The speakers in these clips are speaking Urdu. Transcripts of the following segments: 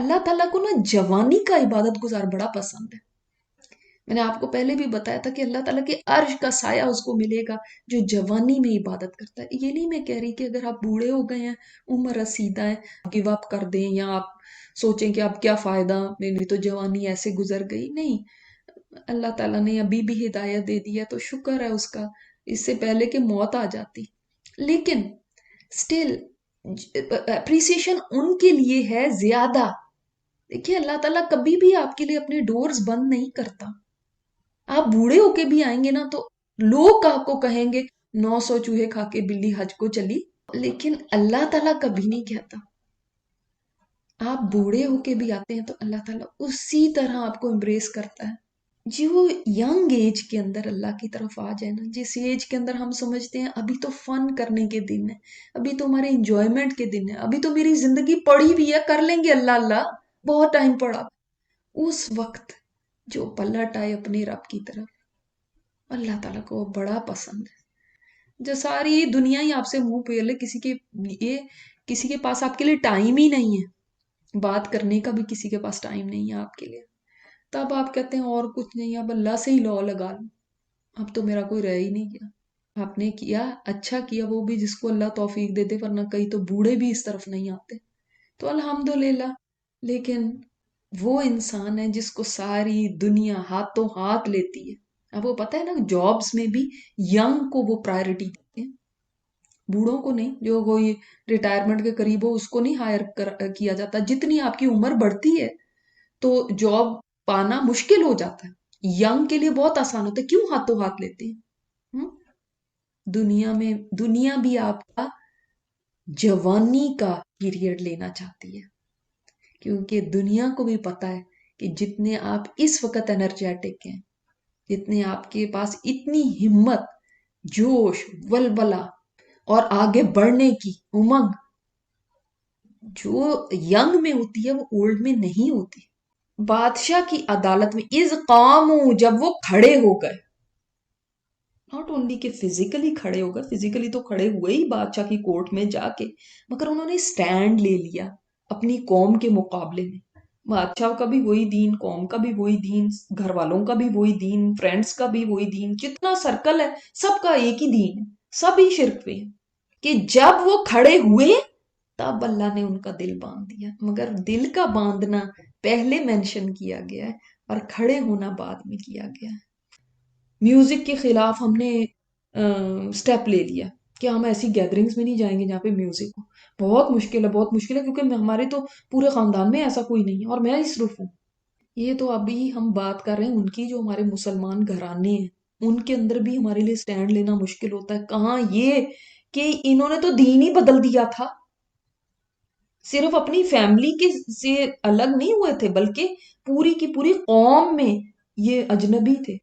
اللہ تعالیٰ کو نا جوانی کا عبادت گزار بڑا پسند ہے. میں نے آپ کو پہلے بھی بتایا تھا کہ اللہ تعالیٰ کے عرش کا سایہ اس کو ملے گا جو جوانی میں عبادت کرتا ہے. یہ نہیں میں کہہ رہی کہ اگر آپ بوڑھے ہو گئے ہیں، عمر رسیدہ ہے، گیو اپ کر دیں یا آپ سوچیں کہ اب کیا فائدہ، میری تو جوانی ایسے گزر گئی. نہیں، اللہ تعالیٰ نے ابھی بھی ہدایت دے دیا تو شکر ہے اس کا، اس سے پہلے کہ موت آ جاتی. لیکن سٹل اپریسیشن ان کے لیے ہے زیادہ. دیکھیے اللہ تعالیٰ کبھی بھی آپ کے لیے اپنے ڈورز بند نہیں کرتا. آپ بوڑھے ہو کے بھی آئیں گے نا تو لوگ آپ کو کہیں گے 900 چوہے کھا کے بلی حج کو چلی، لیکن اللہ تعالیٰ کبھی نہیں کہتا. آپ بوڑھے ہو کے بھی آتے ہیں تو اللہ تعالیٰ اسی طرح آپ کو امبریس کرتا ہے. جی وہ ینگ ایج کے اندر اللہ کی طرف آ جائے نا، جس ایج کے اندر ہم سمجھتے ہیں ابھی تو فن کرنے کے دن ہے، ابھی تو ہمارے انجوائمنٹ کے دن ہے، ابھی تو میری زندگی پڑی بھی ہے، کر لیں گے اللہ اللہ، بہت ٹائم پڑا. اس وقت جو پلٹ آئے اپنے رب کی طرف، اللہ تعالیٰ کو بڑا پسند ہے. جو ساری دنیا ہی آپ سے منہ پہ لے، کسی کے پاس آپ کے لیے ٹائم ہی نہیں ہے، بات کرنے کا بھی کسی کے پاس ٹائم نہیں ہے آپ کے لیے، تب آپ کہتے ہیں اور کچھ نہیں، اب اللہ سے ہی لا لگا لوں، اب تو میرا کوئی رہ ہی نہیں گیا. آپ نے کیا اچھا کیا، وہ بھی جس کو اللہ توفیق دے دے، ورنہ کئی تو بوڑھے بھی اس طرف نہیں آتے، تو الحمدللہ. لیکن وہ انسان ہے جس کو ساری دنیا ہاتھوں ہاتھ لیتی ہے. اب وہ پتہ ہے نا، جابز میں بھی ینگ کو وہ پرائرٹی دیتے ہیں، بوڑھوں کو نہیں. جو کوئی ریٹائرمنٹ کے قریب ہو اس کو نہیں ہائر کیا جاتا. جتنی آپ کی عمر بڑھتی ہے تو جاب پانا مشکل ہو جاتا ہے، ینگ کے لیے بہت آسان ہوتا ہے. کیوں ہاتھوں ہاتھ لیتے ہیں؟ دنیا بھی آپ کا جوانی کا پیریڈ لینا چاہتی ہے، کیونکہ دنیا کو بھی پتا ہے کہ جتنے آپ اس وقت انرجیٹک ہیں، جتنے آپ کے پاس اتنی ہمت، جوش، ولولہ اور آگے بڑھنے کی امنگ جو ینگ میں ہوتی ہے وہ اولڈ میں نہیں ہوتی. بادشاہ کی عدالت میں اذ قاموا، جب وہ کھڑے ہو گئے، ناٹ اونلی کہ فزیکلی کھڑے ہو گئے، فزیکلی تو کھڑے ہوئے ہی بادشاہ کی کورٹ میں جا کے، مگر انہوں نے سٹینڈ لے لیا اپنی قوم کے مقابلے میں. بادشاہ کا بھی وہی دین، قوم کا بھی وہی دین، گھر والوں کا بھی وہی دین، فرینڈز کا بھی وہی دین، جتنا سرکل ہے سب کا ایک ہی دین ہے، سب ہی شرک پہ ہے. کہ جب وہ کھڑے ہوئے تب اللہ نے ان کا دل باندھ دیا. مگر دل کا باندھنا پہلے مینشن کیا گیا ہے اور کھڑے ہونا بعد میں کیا گیا ہے. میوزک کے خلاف ہم نے سٹیپ لے لیا کہ ہم ایسی گیدرنگز میں نہیں جائیں گے جہاں پہ میوزک ہو. بہت مشکل ہے، بہت مشکل ہے، کیونکہ ہمارے تو پورے خاندان میں ایسا کوئی نہیں ہے اور میں ہی صرف ہوں. یہ تو ابھی ہم بات کر رہے ہیں ان کی جو ہمارے مسلمان گھرانے ہیں، ان کے اندر بھی ہمارے لیے سٹینڈ لینا مشکل ہوتا ہے. کہاں یہ کہ انہوں نے تو دین ہی بدل دیا تھا، صرف اپنی فیملی کے سے الگ نہیں ہوئے تھے بلکہ پوری کی پوری قوم میں یہ اجنبی تھے.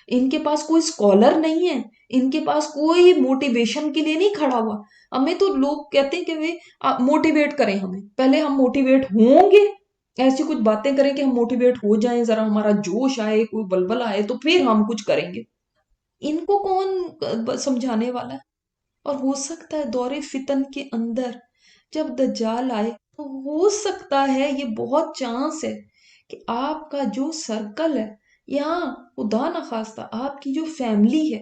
ان کے پاس کوئی اسکالر نہیں ہے، ان کے پاس کوئی موٹیویشن کے لیے نہیں کھڑا ہوا. ہمیں تو لوگ کہتے ہیں کہ موٹیویٹ کریں، ہمیں پہلے ہم موٹیویٹ ہوں گے، ایسی کچھ باتیں کریں کہ ہم موٹیویٹ ہو جائیں، ذرا ہمارا جوش آئے، کوئی بلبل آئے تو پھر ہم کچھ کریں گے. ان کو کون سمجھانے والا ہے؟ اور ہو سکتا ہے دور فتن کے اندر جب دجال آئے تو ہو سکتا ہے، یہ بہت چانس ہے کہ آپ کا جو سرکل ہے یا خدا نخواستہ آپ کی جو فیملی ہے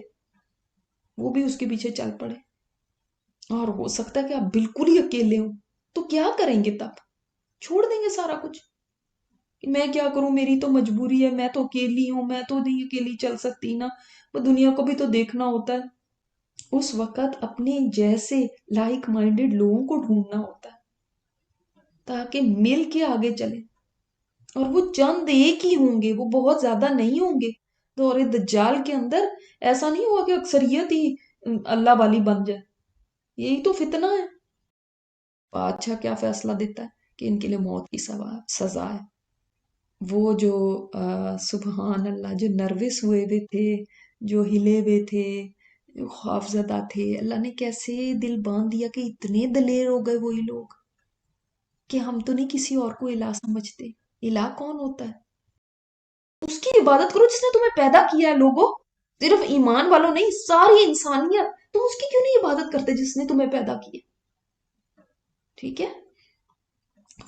وہ بھی اس کے پیچھے چل پڑے. اور ہو سکتا ہے کہ آپ بالکل ہی اکیلے ہوں، تو کیا کریں گے؟ تب چھوڑ دیں گے سارا کچھ، میں کیا کروں، میری تو مجبوری ہے، میں تو اکیلی ہوں، میں تو نہیں اکیلی چل سکتی نا، وہ دنیا کو بھی تو دیکھنا ہوتا ہے. اس وقت اپنے جیسے لائک مائنڈڈ لوگوں کو ڈھونڈنا ہوتا ہے تاکہ مل کے آگے چلے. اور وہ چند ایک ہی ہوں گے، وہ بہت زیادہ نہیں ہوں گے. دور دجال کے اندر ایسا نہیں ہوا کہ اکثریت ہی اللہ والی بن جائے، یہی تو فتنہ ہے. بادشاہ کیا فیصلہ دیتا ہے کہ ان کے لیے موت کی سزا ہے. وہ جو سبحان اللہ، جو نروس ہوئے ہوئے تھے، جو ہلے ہوئے تھے، جو خوف زدہ تھے، اللہ نے کیسے دل باندھ دیا کہ اتنے دلیر ہو گئے وہی لوگ کہ ہم تو نہیں کسی اور کو الہ سمجھتے. الہ کون ہوتا ہے؟ اس کی عبادت کرو جس نے تمہیں پیدا کیا ہے. لوگوں، صرف ایمان والوں نہیں، ساری انسانیت، تم اس کی کیوں نہیں عبادت کرتے جس نے تمہیں پیدا کیا؟ ٹھیک ہے.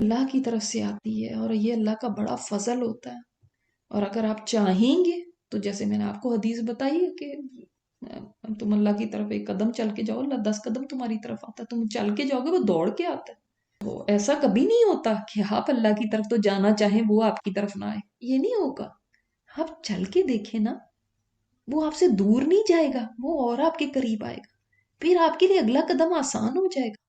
اللہ کی طرف سے آتی ہے، اور یہ اللہ کا بڑا فضل ہوتا ہے۔ اور اگر آپ چاہیں گے تو جیسے میں نے آپ کو حدیث بتائی ہے کہ تم اللہ کی طرف ایک قدم چل کے جاؤ، اللہ 10 قدم تمہاری طرف آتا ہے، تم چل کے جاؤ گے وہ دوڑ کے آتا ہے۔ تو ایسا کبھی نہیں ہوتا کہ آپ اللہ کی طرف تو جانا چاہیں وہ آپ کی طرف نہ آئے، یہ نہیں ہوگا۔ آپ چل کے دیکھیں نا، وہ آپ سے دور نہیں جائے گا، وہ اور آپ کے قریب آئے گا، پھر آپ کے لیے اگلا قدم آسان ہو جائے گا۔